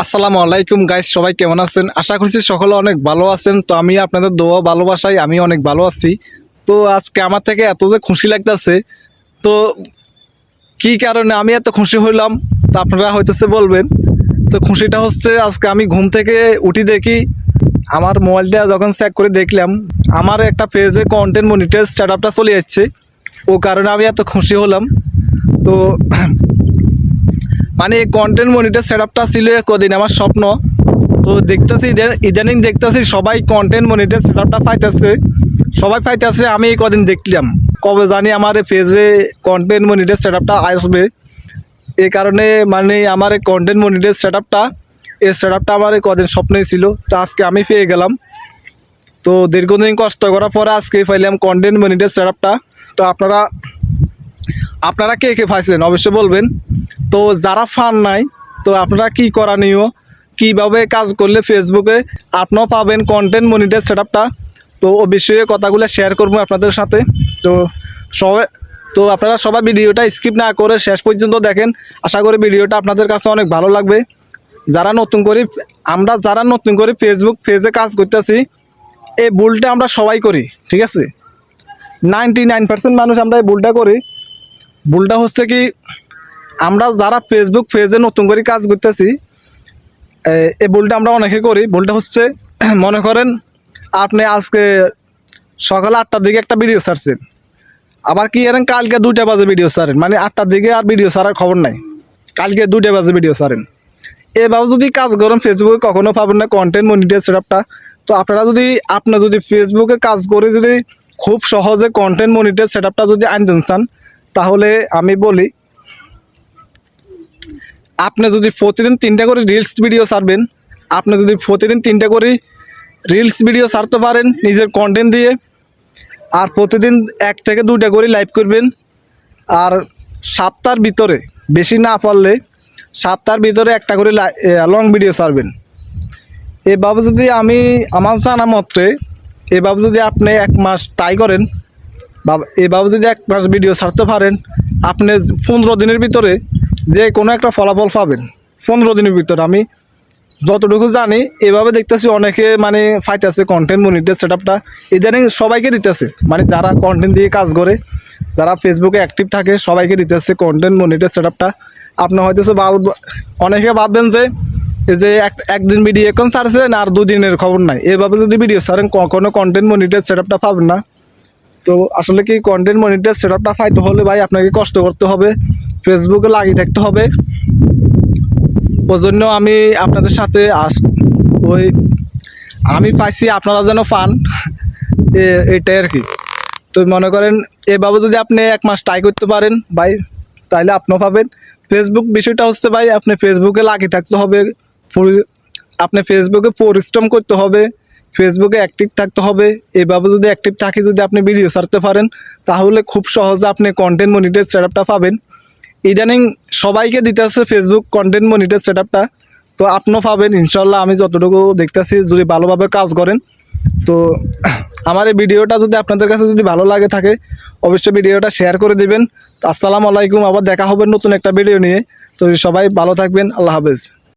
আসসালামু আলাইকুম গাইস, সবাই কেমন আছেন? আশা করছি সকলে অনেক ভালো আছেন। তো আমি আপনাদের দোয়া ভালোবাসায় আমি অনেক ভালো আছি। তো আজকে আমার থেকে এত যে খুশি লাগতেছে, তো কি কারণে আমি এত খুশি হইলাম তা আপনারা হইতেছে বলবেন। তো খুশিটা হচ্ছে আজকে আমি ঘুম থেকে উঠি দেখি আমার মোবাইলটা যখন চেক করে দেখলাম আমার একটা পেজে কন্টেন্ট মনিটাইজ সেটআপটা চলে যাচ্ছে। ও কারণে আমি এত খুশি হলাম। তো মানে এই কন্টেন্ট মনিটাইজ সেটআপটা ছিল কদিন আমার স্বপ্ন। তো দেখতেছি ইদানিং দেখতেছি সবাই কন্টেন্ট মনিটাইজ সেটআপটা পাইতেছে, সবাই পাইতেছে। আমি এই কদিন দেখলাম কবে জানি আমার পেজে কন্টেন্ট মনিটাইজ সেটআপটা আসবে। এই কারণে মানে আমার এই কন্টেন্ট মনিটাইজ সেটআপটা আমার এই কদিন স্বপ্নই ছিল। তো আজকে আমি পেয়ে গেলাম। তো দীর্ঘদিন কষ্ট করার পরে আজকে পাইলাম কন্টেন্ট মনিটাইজ সেটআপটা। তো আপনারা কে কে পাইছেন অবশ্যই বলবেন। তো যারা ফান নাই, তো আপনারা কি করণীয়, কীভাবে কাজ করলে ফেসবুকে আপনিও পাবেন কন্টেন্ট মনিটাইজ সেটআপটা, তো ও বিষয়ে কথাগুলো শেয়ার করবো আপনাদের সাথে। তো সবাই আপনারা সবাই ভিডিওটা স্কিপ না করে শেষ পর্যন্ত দেখেন। আশা করি ভিডিওটা আপনাদের কাছে অনেক ভালো লাগবে। যারা নতুন করে ফেসবুক পেজে কাজ করতেছি, এই ভুলটা আমরা সবাই করি, ঠিক আছে? 99% মানুষ আমরা এই ভুলটা করি। ভুলটা হচ্ছে কি, আমরা যারা ফেসবুক পেজে নতুন করে কাজ করতেছি, এই ভুলটা আমরা অনেকে করি। ভুলটা হচ্ছে মনে করেন আপনি আজকে সকাল 8টার দিকে একটা ভিডিও ছাড়ছেন, আবার কি এরেন কালকে 2টা বাজে ভিডিও ছাড়েন, মানে 8টার দিকে আর ভিডিও ছাড়ার খবর নাই, কালকে 2টা বাজে ভিডিও ছাড়েন। এভাবে যদি কাজ করেন ফেসবুকে কখনো পাবেন না কন্টেন্ট মনিটাইজ সেটআপটা। তো আপনারা যদি ফেসবুকে কাজ করে যদি খুব সহজে কন্টেন্ট মনিটাইজ সেটআপটা যদি আনতে চান, তাহলে আমি বলি আপনি যদি প্রতিদিন 3টা করে রিলস ভিডিও ছাড়বেন, আপনি যদি প্রতিদিন 3টা করে রিলস ভিডিও ছাড়তে পারেন নিজের কন্টেন্ট দিয়ে, আর প্রতিদিন 1 থেকে 2টা করে লাইভ করবেন, আর সপ্তাহের ভিতরে বেশি না পারলে সপ্তাহের ভিতরে একটা করে লং ভিডিও ছাড়বেন। এভাবে যদি আমার জানা মতে এভাবে যদি আপনি 1 মাস ট্রাই করেন, বা এভাবে যদি 1 মাস ভিডিও ছাড়তে পারেন, আপনি 15 দিনের ভিতরে যে কোনো একটা ফলাফল পাবেন। 15 দিনের ভিতরে আমি যতটুকু জানি, এভাবে দেখতেছি অনেকে মানে পাইতেছে কন্টেন্ট মনিটাইজ সেটআপটা। ইদানিং সবাইকে দিতেছে, মানে যারা কন্টেন্ট দিয়ে কাজ করে, যারা ফেসবুকে অ্যাক্টিভ থাকে সবাইকে দিতেছে কন্টেন্ট মনিটাইজ সেটআপটা। আপনি হয়তো অনেকে ভাববেন যে এই যে একদিন ভিডিও এখন ছাড়ছেন আর 2 দিনের খবর নাই, এভাবে যদি ভিডিও ছাড়েন কোনো কন্টেন্ট মনিটাইজ সেটআপটা পাবেন না। তো আসলে কি কন্টেন্ট মনিটাইজ সেটআপটা পাইতে হলে ভাই আপনাকে কষ্ট করতে হবে, ফেসবুকে লাগিয়ে থাকতে হবে। ওই জন্য আমি আপনাদের সাথে আমি পাইছি, আপনারা যেন পান, এটাই আর কি। তো মনে করেন এভাবে যদি আপনি 1 মাস ট্রাই করতে পারেন ভাই, তাইলে আপনিও পাবেন। ফেসবুক বিষয়টা হচ্ছে ভাই, আপনি ফেসবুকে লাগিয়ে থাকতে হবে, আপনি ফেসবুকে পরিশ্রম করতে হবে, ফেসবুকে অ্যাক্টিভ থাকতে হবে। এভাবে যদি অ্যাক্টিভ থাকি, যদি আপনি ভিডিও ছাড়তে পারেন, তাহলে খুব সহজে আপনি কন্টেন্ট মনিটাইজ সেটআপটা পাবেন। ইদানিং সবাইকে দিতে আছে ফেসবুক কন্টেন্ট মনিটাইজ সেটআপটা, তো আপনিও পাবেন ইনশাল্লাহ। আমি যতটুকু দেখতেছি যদি ভালোভাবে কাজ করেন। তো আমার এই ভিডিওটা যদি আপনাদের কাছে যদি ভালো লাগে থাকে, অবশ্যই ভিডিওটা শেয়ার করে দিবেন। আসসালামু আলাইকুম, আবার দেখা হবে নতুন একটা ভিডিও নিয়ে। তো সবাই ভালো থাকবেন, আল্লাহ হাফেজ।